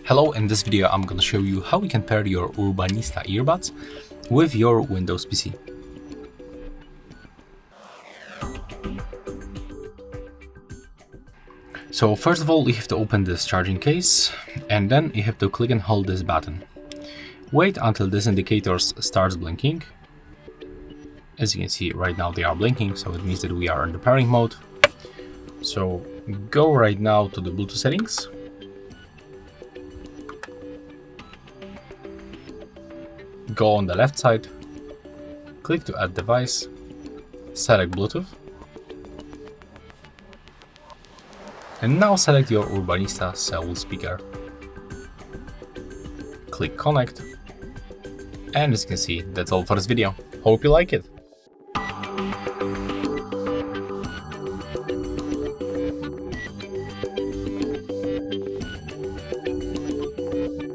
Hello, in this video I'm gonna show you how you can pair your Urbanista earbuds with your Windows PC. So first of all, you have to open this charging case and then you have to click and hold this button. Wait until this indicator starts blinking. As you can see right now they are blinking, so it means that we are in the pairing mode. So go right now to the Bluetooth settings. Go on the left side, click to add device, select Bluetooth, and now select your Urbanista Seoul speaker. Click connect, and as you can see, that's all for this video. Hope you like it.